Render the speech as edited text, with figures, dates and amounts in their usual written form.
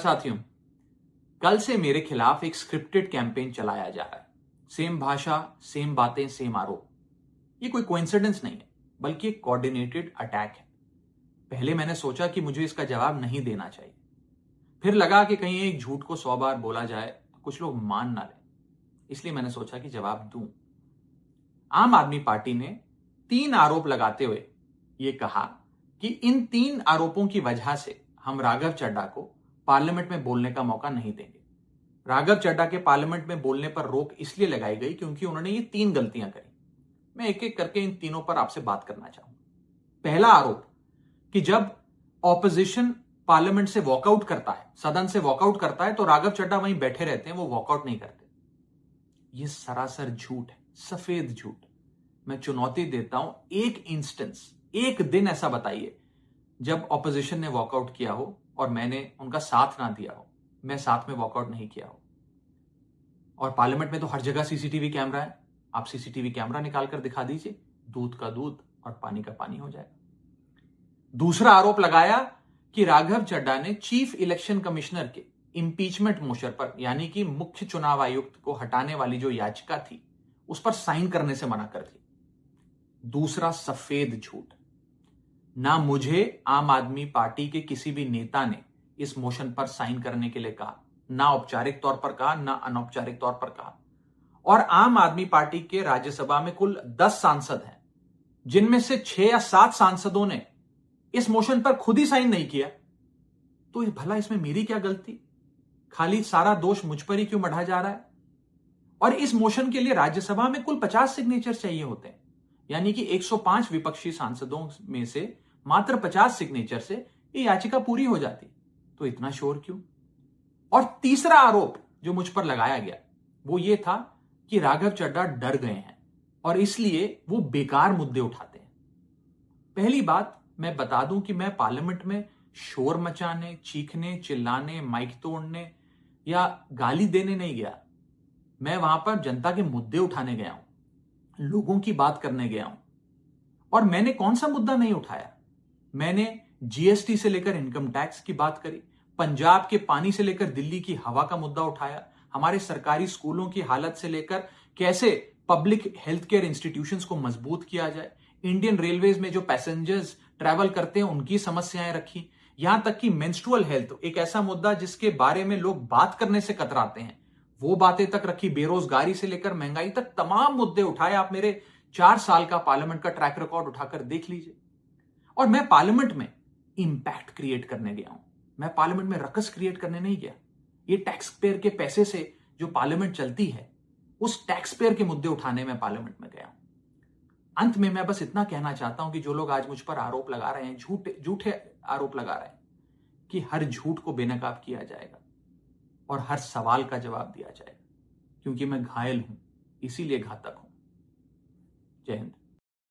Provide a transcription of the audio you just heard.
साथियों, कल से मेरे खिलाफ एक स्क्रिप्टेड कैंपेन चलाया जा रहा है। सेम भाषा, सेम बातें, सेम आरोप। ये कोई कोइंसिडेंस नहीं है, बल्कि एक कोऑर्डिनेटेड अटैक है। पहले मैंने सोचा कि मुझे इसका जवाब नहीं देना चाहिए। फिर लगा कि कहीं एक झूठ को 100 बार बोला जाए तो कुछ लोग मान ना लें। इसलिए मैंने सोचा कि जवाब दूं। आम आदमी पार्टी ने 3 आरोप लगाते हुए यह कहा कि इन 3 आरोपों की वजह से हम राघव चड्ढा को पार्लियामेंट में बोलने का मौका नहीं देंगे। राघव चड्ढा के पार्लियामेंट में बोलने पर रोक इसलिए लगाई गई क्योंकि उन्होंने ये 3 गलतियां करी। मैं एक एक करके इन तीनों पर आपसे बात करना चाहूंगा। पहला आरोप कि जब ऑपोजिशन पार्लियामेंट से वॉकआउट करता है, सदन से वॉकआउट करता है, तो राघव चड्ढा वहीं बैठे रहते हैं, वो वॉकआउट नहीं करते। यह सरासर झूठ है, सफेद झूठ। मैं चुनौती देता हूं, एक इंस्टेंस, एक दिन ऐसा बताइए जब ऑपोजिशन ने वॉकआउट किया हो और मैंने उनका साथ ना दिया हो, मैं साथ में वॉकआउट नहीं किया हो। और पार्लियामेंट में तो हर जगह सीसीटीवी कैमरा है। आप सीसीटीवी कैमरा निकाल कर दिखा दीजिए, दूध का दूध और पानी का पानी हो जाएगा। दूसरा आरोप लगाया कि राघव चड्ढा ने चीफ इलेक्शन कमिश्नर के इंपीचमेंट मोशन पर, यानी कि मुख्य चुनाव आयुक्त को हटाने वाली जो याचिका थी, उस पर साइन करने से मना कर दिया। दूसरा सफेद झूठ। ना मुझे आम आदमी पार्टी के किसी भी नेता ने इस मोशन पर साइन करने के लिए कहा, ना औपचारिक तौर पर कहा, ना अनौपचारिक तौर पर कहा। और आम आदमी पार्टी के राज्यसभा में कुल 10 सांसद हैं, जिनमें से 6 या 7 सांसदों ने इस मोशन पर खुद ही साइन नहीं किया। तो भला इसमें मेरी क्या गलती? खाली सारा दोष मुझ पर ही क्यों मढ़ा जा रहा है? और इस मोशन के लिए राज्यसभा में कुल 50 सिग्नेचर चाहिए होते हैं, यानी कि 105 विपक्षी सांसदों में से मात्र 50 सिग्नेचर से ये याचिका पूरी हो जाती। तो इतना शोर क्यों? और तीसरा आरोप जो मुझ पर लगाया गया वो ये था कि राघव चड्ढा डर गए हैं और इसलिए वो बेकार मुद्दे उठाते हैं। पहली बात मैं बता दूं कि मैं पार्लियामेंट में शोर मचाने, चीखने, चिल्लाने, माइक तोड़ने या गाली देने नहीं गया। मैं वहां पर जनता के मुद्दे उठाने गया हूं, लोगों की बात करने गया हूं। और मैंने कौन सा मुद्दा नहीं उठाया? मैंने जीएसटी से लेकर इनकम टैक्स की बात करी, पंजाब के पानी से लेकर दिल्ली की हवा का मुद्दा उठाया, हमारे सरकारी स्कूलों की हालत से लेकर कैसे पब्लिक हेल्थ केयर इंस्टीट्यूशंस को मजबूत किया जाए, इंडियन रेलवेज में जो पैसेंजर्स ट्रैवल करते हैं उनकी समस्याएं रखी, यहां तक कि मेंस्ट्रुअल हेल्थ, एक ऐसा मुद्दा जिसके बारे में लोग बात करने से कतराते हैं, वो बातें तक रखी। बेरोजगारी से लेकर महंगाई तक तमाम मुद्दे उठाए। आप मेरे 4 साल का पार्लियामेंट का ट्रैक रिकॉर्ड उठाकर देख लीजिए। और मैं पार्लियामेंट में इंपैक्ट क्रिएट करने गया हूं, मैं पार्लियामेंट में रकस क्रिएट करने नहीं गया। ये टैक्स पेयर के पैसे से जो पार्लियामेंट चलती है, उस टैक्स पेयर के मुद्दे उठाने में पार्लियामेंट में गया हूं। अंत में मैं बस इतना कहना चाहता हूं कि जो लोग आज मुझ पर आरोप लगा रहे हैं, झूठे आरोप लगा रहे हैं, कि हर झूठ को बेनकाब किया जाएगा और हर सवाल का जवाब दिया जाएगा, क्योंकि मैं घायल हूं, इसीलिए घातक हूं। जय हिंद।